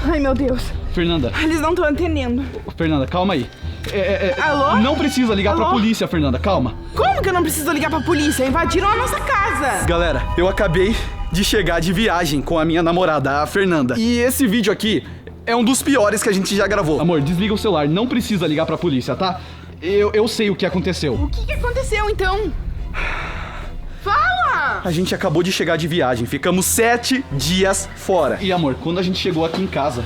Ai, meu Deus. Fernanda. Eles não estão entendendo. Fernanda, calma aí. Alô? Não precisa ligar pra polícia, Fernanda, calma. Como que eu não preciso ligar pra polícia? Invadiram a nossa casa. Galera, eu acabei de chegar de viagem com a minha namorada, a Fernanda. E esse vídeo aqui é um dos piores que a gente já gravou. Amor, desliga o celular, não precisa ligar pra polícia, tá? Eu sei o que aconteceu. O que aconteceu, então? Fala! A gente acabou de chegar de viagem, ficamos 7 dias fora. E amor, quando a gente chegou aqui em casa,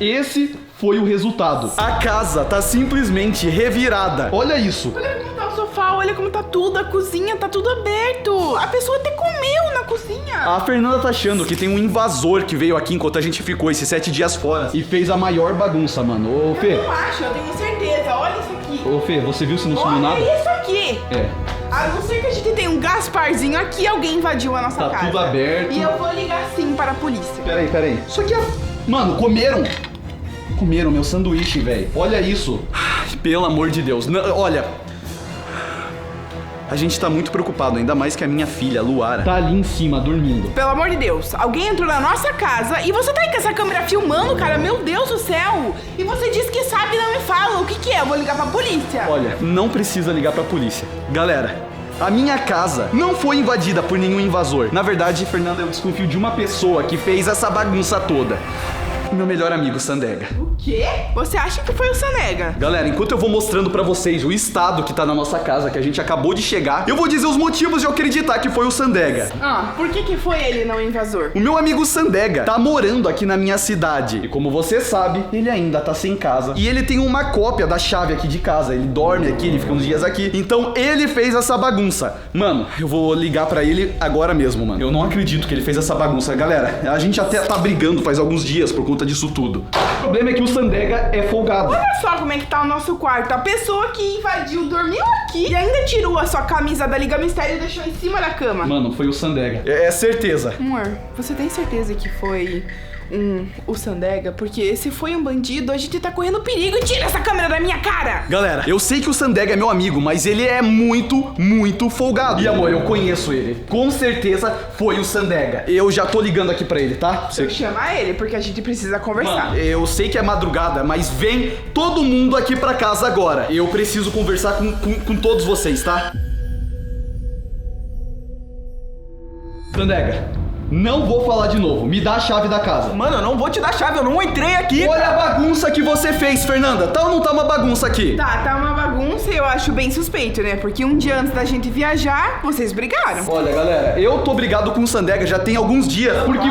esse foi o resultado. A casa tá simplesmente revirada. Olha isso. Olha como tá o sofá, olha como tá tudo, a cozinha tá tudo aberto. A pessoa até comeu na cozinha. A Fernanda tá achando que tem um invasor que veio aqui enquanto a gente ficou esses 7 dias fora e fez a maior bagunça, mano. Ô, Fê. Eu não acho, eu tenho certeza. Olha isso aqui. Ô, Fê, você viu se não sumiu nada? Olha isso aqui. É. A não ser que a gente tenha um Gasparzinho aqui, alguém invadiu a nossa casa. Tá tudo aberto. E eu vou ligar sim para a polícia. Peraí. Isso aqui é... Mano, Comeram meu sanduíche, velho. Olha isso. Ai, pelo amor de Deus. Não, olha... A gente tá muito preocupado, ainda mais que a minha filha, Luara, tá ali em cima, dormindo. Pelo amor de Deus, alguém entrou na nossa casa e você tá aí com essa câmera filmando, cara? Meu Deus do céu! E você disse que sabe e não me fala. O que é? Eu vou ligar pra polícia. Olha, não precisa ligar pra polícia. Galera, a minha casa não foi invadida por nenhum invasor. Na verdade, Fernanda, eu desconfio de uma pessoa que fez essa bagunça toda. Meu melhor amigo, Sandega. O quê? Você acha que foi o Sandega? Galera, enquanto eu vou mostrando pra vocês o estado que tá na nossa casa, que a gente acabou de chegar, eu vou dizer os motivos de eu acreditar que foi o Sandega. Por que foi ele não invasor? O meu amigo Sandega tá morando aqui na minha cidade. E como você sabe, ele ainda tá sem casa. E ele tem uma cópia da chave aqui de casa. Ele dorme aqui, ele fica uns dias aqui. Então ele fez essa bagunça. Mano, eu vou ligar pra ele agora mesmo, mano. Eu não acredito que ele fez essa bagunça. Galera, a gente até tá brigando faz alguns dias por conta disso tudo. O problema é que o Sandega é folgado. Olha só como é que tá o nosso quarto. A pessoa que invadiu dormiu aqui e ainda tirou a sua camisa da Liga Mistério e deixou em cima da cama. Mano, foi o Sandega. É certeza. Amor, você tem certeza que foi o Sandega? Porque se foi um bandido, a gente tá correndo perigo. E tira essa câmera da minha cara! Galera, eu sei que o Sandega é meu amigo, mas ele é muito folgado. E amor, eu conheço ele. Com certeza foi o Sandega. Eu já tô ligando aqui pra ele, tá? Você chama ele, porque a gente precisa conversar. Mano, eu sei que é madrugada, mas vem todo mundo aqui pra casa agora. Eu preciso conversar com todos vocês, tá? Sandega, não vou falar de novo. Me dá a chave da casa. Mano, eu não vou te dar a chave, eu não entrei aqui. Olha a bagunça que você fez, Fernanda. Tá ou não tá uma bagunça aqui? Tá uma bagunça e eu acho bem suspeito, né? Porque um dia antes da gente viajar, vocês brigaram. Olha, galera, eu tô brigado com o Sandega já tem alguns dias. Porque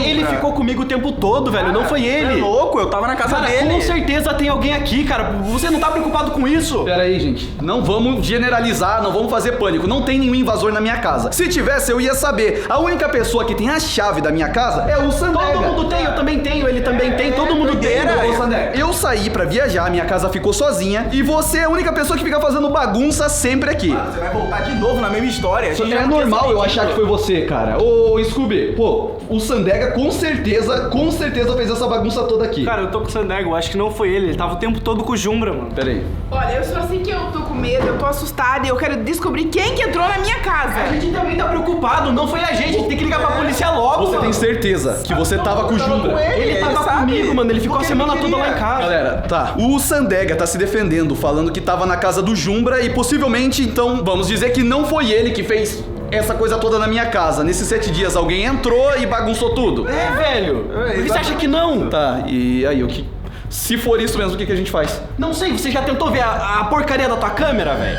Ele ficou comigo o tempo todo, velho. Não foi ele. É louco, eu tava na casa dele. Com certeza tem alguém aqui, cara. Você não tá preocupado com isso? Pera aí, gente. Não vamos generalizar, não vamos fazer pânico. Não tem nenhum invasor na minha casa. Se tivesse, eu ia saber. A única pessoa que tem a chave da minha casa é o Sandega. Todo mundo tem, eu também tenho, ele também tem, todo mundo tem. Ô, Sandega, eu saí pra viajar, minha casa ficou sozinha e você é a única pessoa que fica fazendo bagunça sempre aqui. Mano, você vai voltar de novo na mesma história. É normal eu achar que foi você, cara. Ô, Scooby, pô, o Sandega com certeza fez essa bagunça toda aqui. Cara, eu tô com o Sandega, eu acho que não foi ele tava o tempo todo com o Jumbra, mano. Pera aí. Olha, eu só sei que eu tô com medo, eu tô assustada e eu quero descobrir quem que entrou na minha casa. A gente também tá preocupado, não foi a gente tem que ligar pra polícia logo, Você mano. tem certeza que você tava com o Jumbra? Ele tava comigo, mano, ele ficou a semana toda lá em casa. Galera, tá. O Sandega tá se defendendo, falando que tava na casa do Jumbra e possivelmente, então, vamos dizer que não foi ele que fez essa coisa toda na minha casa. Nesses 7 dias alguém entrou e bagunçou tudo. É, velho. Por que você acha que não? Tá, e aí, o que... Se for isso mesmo, o que a gente faz? Não sei, você já tentou ver a porcaria da tua câmera, velho?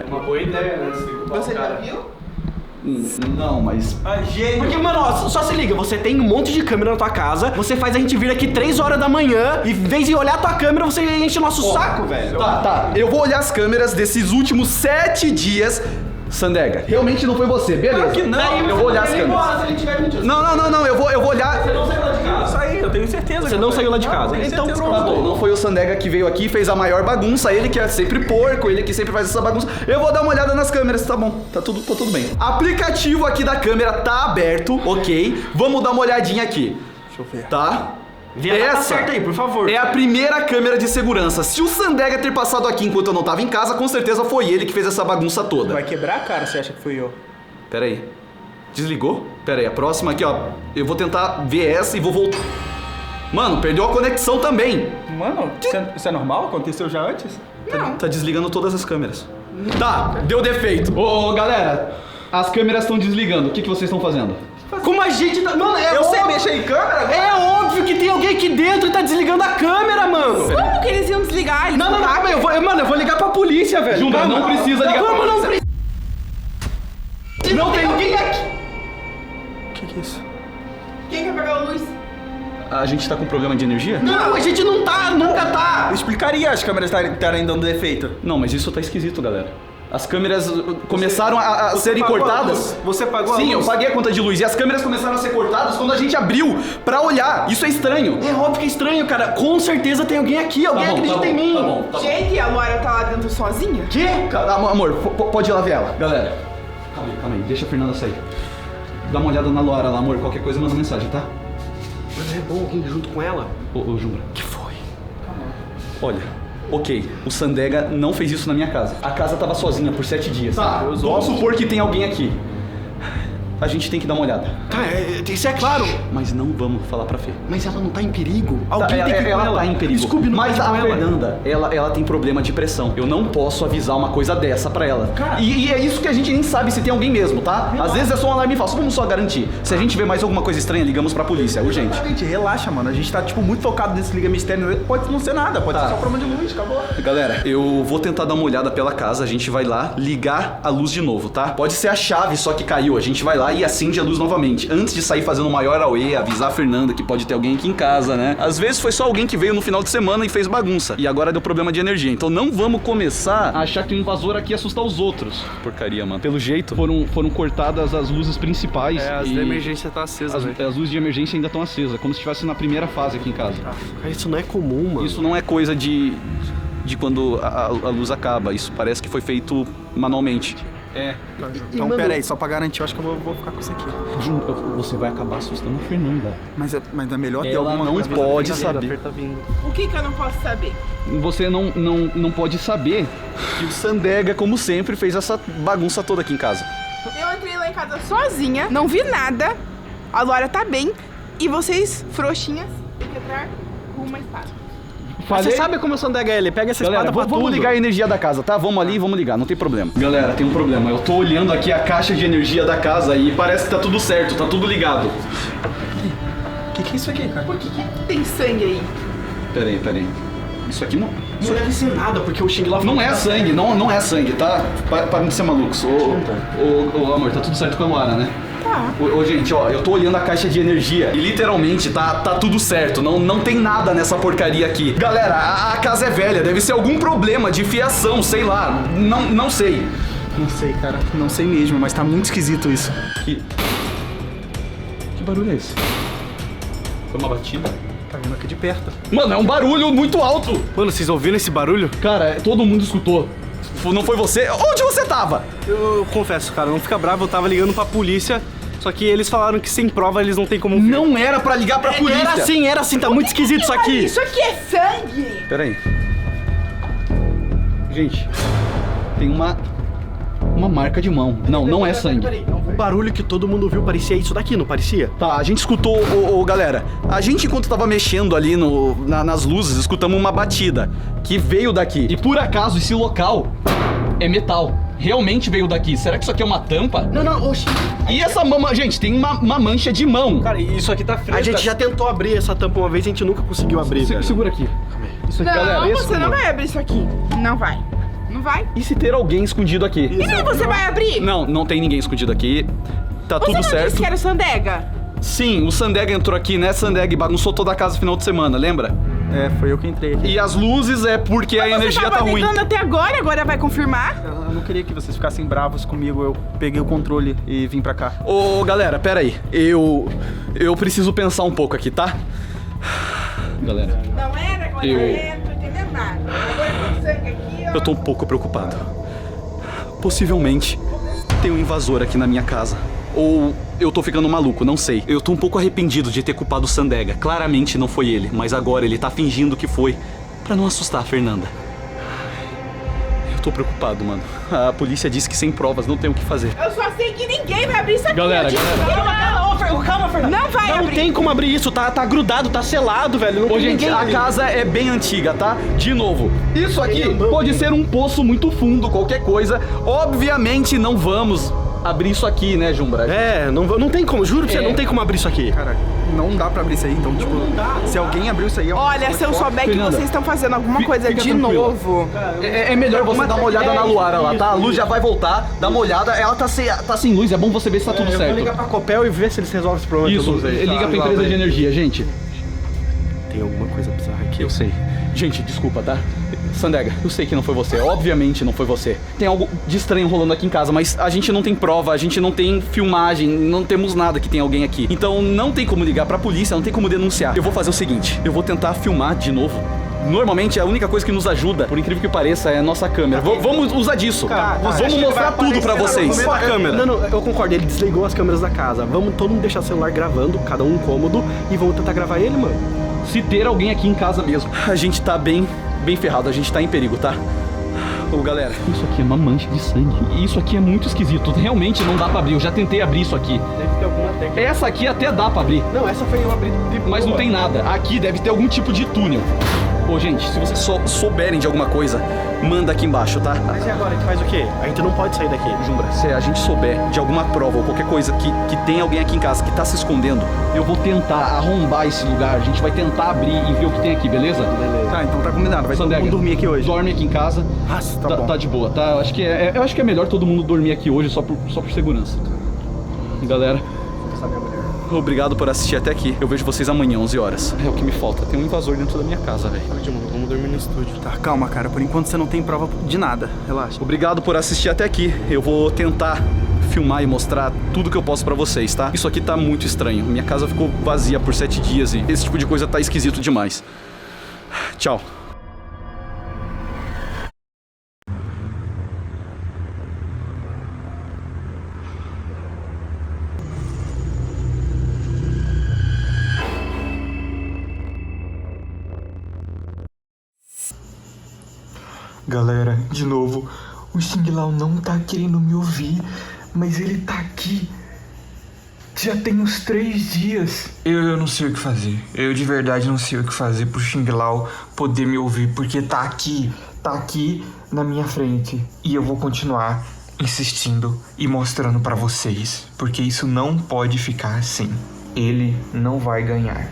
Uma boa ideia, né? Você já viu? Não, mas... Porque, mano, ó, só se liga, você tem um monte de câmera na tua casa, você faz a gente vir aqui 3 horas da manhã e em vez de olhar a tua câmera, você enche o nosso saco, velho. Tá. Eu vou olhar as câmeras desses últimos 7 dias. Sandega, realmente não foi você, beleza? Claro que não. Eu vou olhar as câmeras. Se ele tiver mentindo. Não, eu vou olhar... Você não saiu lá de casa. Isso aí, eu tenho certeza. Você não saiu lá de casa. Então Então, Tá bom, não foi o Sandega que veio aqui e fez a maior bagunça, ele que é sempre porco, ele que sempre faz essa bagunça. Eu vou dar uma olhada nas câmeras, tá bom, tá tudo bem. Aplicativo aqui da câmera tá aberto, ok? Vamos dar uma olhadinha aqui. Deixa eu ver. Tá? Tá certo aí, por favor. É a primeira câmera de segurança. Se o Sandega ter passado aqui enquanto eu não tava em casa, com certeza foi ele que fez essa bagunça toda. Vai quebrar a cara, você acha que fui eu? Pera aí. Desligou? Pera aí, a próxima aqui, ó. Eu vou tentar ver essa e vou voltar. Mano, perdeu a conexão também. Mano, isso é normal? Aconteceu já antes? Não. Tá desligando todas as câmeras. Tá, deu defeito. Ô, galera, as câmeras estão desligando. O que vocês estão fazendo? Como a gente tá... Mano, é Eu sei óbvio... mexer em câmera? É óbvio que tem alguém aqui dentro e tá desligando a câmera, mano. Como que eles iam desligar? Eles Não, sabem. eu vou ligar pra polícia, velho. Jumba, Calma. não precisa ligar pra Vamos, não polícia. precisa. Não tem alguém aqui. O que é isso? Quem quer pegar a luz? A gente tá com problema de energia? Não, a gente não tá, nunca tá. Eu explicaria as câmeras estarem dando defeito. Não, mas isso tá esquisito, galera. As câmeras começaram a serem pagou a cortadas. luz? Você pagou a Sim, luz? eu paguei a conta de luz. E as câmeras começaram a ser cortadas quando a gente abriu pra olhar. Isso é estranho. É óbvio que é estranho, cara. Com certeza tem alguém aqui, alguém acredita em mim. Tá bom. Gente, a Laura tá lá dentro sozinha? Que? Amor, pode ir lá ver ela. Galera, calma aí. Deixa a Fernanda sair. Dá uma olhada na Laura lá, amor. Qualquer coisa, manda mensagem, tá? Mas é bom alguém junto com ela. Ô, Jumbra. Que foi? Olha, ok, o Sandega não fez isso na minha casa. A casa tava sozinha por 7 dias. Tá, vamos supor que tem alguém aqui. A gente tem que dar uma olhada. Tá, isso é claro. Mas não vamos falar pra Fê. Mas ela não tá em perigo. Alguém tem que ir com ela tá em perigo. Scooby não Mas tá a com ela. Fernanda, ela tem problema de pressão. Eu não posso avisar uma coisa dessa pra ela. Cara. E é isso que a gente nem sabe se tem alguém mesmo, tá? Às vezes é só um alarme falso. Vamos só garantir. Se a gente vê mais alguma coisa estranha, ligamos pra polícia. É urgente. Gente, relaxa, mano. A gente tá, tipo, muito focado nesse Liga Mistério. Pode não ser nada, pode Tá. ser só problema de luz, acabou. Galera, eu vou tentar dar uma olhada pela casa. A gente vai lá ligar a luz de novo, tá? Pode ser a chave só que caiu. A gente vai lá e acende a luz novamente. Antes de sair fazendo o maior auê, avisar a Fernanda que pode ter alguém aqui em casa, né? Às vezes foi só alguém que veio no final de semana e fez bagunça. E agora deu problema de energia. Então não vamos começar a achar que o invasor aqui ia assustar os outros. Porcaria, mano. Pelo jeito, foram cortadas as luzes principais. As e da emergência tá acesa, velho. as luzes de emergência ainda estão acesas, como se estivesse na primeira fase aqui em casa. Cara, isso não é comum, mano. Isso não é coisa de quando a luz acaba. Isso parece que foi feito manualmente. é. Então, mano, pera aí, só pra garantir, eu acho que eu vou ficar com isso aqui. Você vai acabar assustando a Fernanda. Mas é melhor ter Ela alguma não coisa. pode saber. Tá vindo. O que eu não posso saber? Você não pode saber que o Sandega, como sempre, fez essa bagunça toda aqui em casa. Eu entrei lá em casa sozinha, não vi nada, a Laura tá bem, e vocês, frouxinhas, têm que entrar com uma espada. Você sabe como o Sandega é? Ele pega essa Galera, espada pra vamos tudo. ligar a energia da casa, tá? Vamos ali, vamos ligar, não tem problema. Galera, tem um problema. Eu tô olhando aqui a caixa de energia da casa e parece que tá tudo certo, tá tudo ligado. O que é isso aqui, cara? Por que tem sangue aí? Peraí. Isso aqui não... Não deve ser nada, porque o Xing lá... Não é sangue, não é sangue, tá? Para de ser malucos. Ô, amor, tá tudo certo com a Moara, né? Tá. Ô, gente, ó, eu tô olhando a caixa de energia e literalmente tá tudo certo. Não tem nada nessa porcaria aqui. Galera, a casa é velha, deve ser algum problema de fiação, sei lá. Não sei. Não sei, cara. Não sei mesmo, mas tá muito esquisito isso. Que barulho é esse? Foi uma batida? Tá vindo aqui de perto. Mano, é um barulho muito alto. Mano, vocês ouviram esse barulho? Cara, todo mundo escutou. Não foi você? Onde você tava? Eu confesso, cara, não fica bravo, eu tava ligando pra polícia, só que eles falaram que sem prova eles não tem como... Não era pra ligar pra polícia. Era assim, tá muito esquisito isso aqui. Isso aqui é sangue! Peraí. Gente, tem uma marca de mão. Não é sangue. O barulho que todo mundo viu parecia isso daqui, não parecia? Tá, a gente escutou, galera, a gente enquanto tava mexendo ali nas luzes, escutamos uma batida que veio daqui. E por acaso esse local é metal. Realmente veio daqui. Será que isso aqui é uma tampa? Não, oxi. E essa mama, gente, tem uma mancha de mão. Cara, isso aqui tá fresco. A gente já tentou abrir essa tampa uma vez e a gente nunca conseguiu abrir, velho. Segura aqui. Isso aqui, galera. Não, Isso, você não amor. vai abrir isso aqui. Não vai. Não vai. E se ter alguém escondido aqui? E nem você vai abrir? Não tem ninguém escondido aqui. Tá Você tudo não certo. disse que era o Sandega? Sim, o Sandega entrou aqui, né, Sandega, e bagunçou toda a casa no final de semana, lembra? É, foi eu que entrei aqui. E as luzes é porque a energia Você tá tava ruim. ligando até agora vai confirmar? Eu não queria que vocês ficassem bravos comigo. Eu peguei o controle e vim pra cá. Ô, galera, pera aí. Eu preciso pensar um pouco aqui, tá? Galera, Não era, agora Eu- é, não tô entendendo nada. Agora com sangue aqui, ó. eu tô um pouco preocupado. Possivelmente tem um invasor aqui na minha casa. Ou eu tô ficando maluco, não sei. Eu tô um pouco arrependido de ter culpado o Sandega. Claramente não foi ele, mas agora ele tá fingindo que foi pra não assustar a Fernanda. Eu tô preocupado, mano. A polícia disse que sem provas não tem o que fazer. Eu só sei que ninguém vai abrir isso aqui. Galera, eu te juro. Calma, Fernando. Não vai Não abrir. tem como abrir isso, tá grudado, tá selado, velho. Não Ô, tem gente, ninguém a ali. casa é bem antiga, tá? De novo, isso aqui pode ser um poço muito fundo, qualquer coisa. Obviamente não vamos abrir isso aqui, né, Jumbra? Não tem como, juro pra você, não tem como abrir isso aqui. Cara, não dá pra abrir isso aí, então, tipo, se alguém abriu isso aí... Olha, se eu souber que Fernanda, vocês estão fazendo alguma coisa fica de tranquila. novo. É melhor você dar uma olhada na Luara lá, tá? A luz já vai voltar, dá uma olhada, ela tá sem luz, é bom você ver se tá tudo Eu certo. vou ligar pra Copel e ver se eles resolvem esse problema. Isso, liga pra empresa de energia, gente. Tem alguma coisa bizarra aqui. Eu sei. Gente, desculpa, tá? Sandega, eu sei que não foi você, obviamente não foi você. Tem algo de estranho rolando aqui em casa, mas a gente não tem prova, a gente não tem filmagem, não temos nada que tem alguém aqui. Então não tem como ligar pra polícia, não tem como denunciar. Eu vou fazer o seguinte, eu vou tentar filmar de novo. Normalmente a única coisa que nos ajuda, por incrível que pareça, é a nossa câmera. Vamos usar disso. Vamos mostrar tudo pra vocês. Só a câmera. Não, eu concordo, ele desligou as câmeras da casa. Vamos todo mundo deixar o celular gravando, cada um cômodo, e vamos tentar gravar ele, mano. Se ter alguém aqui em casa mesmo. A gente tá bem ferrado, a gente tá em perigo, tá? Ô, galera, isso aqui é uma mancha de sangue. E isso aqui é muito esquisito. Realmente não dá pra abrir. Eu já tentei abrir isso aqui. Deve ter alguma técnica. Essa aqui até dá pra abrir. Não, essa foi eu abrir de boa. Mas não tem nada. Aqui deve ter algum tipo de túnel. Ô, gente, se vocês souberem de alguma coisa, manda aqui embaixo, tá? Mas e agora, a gente faz o quê? A gente não pode sair daqui. Jumbra, se a gente souber de alguma prova ou qualquer coisa que tem alguém aqui em casa que tá se escondendo, eu vou tentar arrombar esse lugar. A gente vai tentar abrir e ver o que tem aqui, beleza? Tá, então tá combinado, vai todo Sandega, mundo dormir aqui hoje. Dorme aqui em casa. Nossa, tá bom. Tá de boa, tá? Eu acho que é melhor todo mundo dormir aqui hoje só por segurança. Galera, obrigado por assistir até aqui. Eu vejo vocês amanhã, 11 horas. É o que me falta. Tem um invasor dentro da minha casa, velho. Vamos dormir no estúdio. Tá, calma, cara, por enquanto você não tem prova de nada, relaxa. Obrigado por assistir até aqui. Eu vou tentar filmar e mostrar tudo que eu posso pra vocês, tá? Isso aqui tá muito estranho. Minha casa ficou vazia por 7 dias e esse tipo de coisa tá esquisito demais. Tchau. Galera, de novo, o Xing Lao não tá querendo me ouvir, mas ele tá aqui. Já tem uns 3 dias. Eu não sei o que fazer. Eu de verdade não sei o que fazer pro Xing Lao poder me ouvir, porque tá aqui na minha frente. E eu vou continuar insistindo e mostrando pra vocês, porque isso não pode ficar assim. Ele não vai ganhar.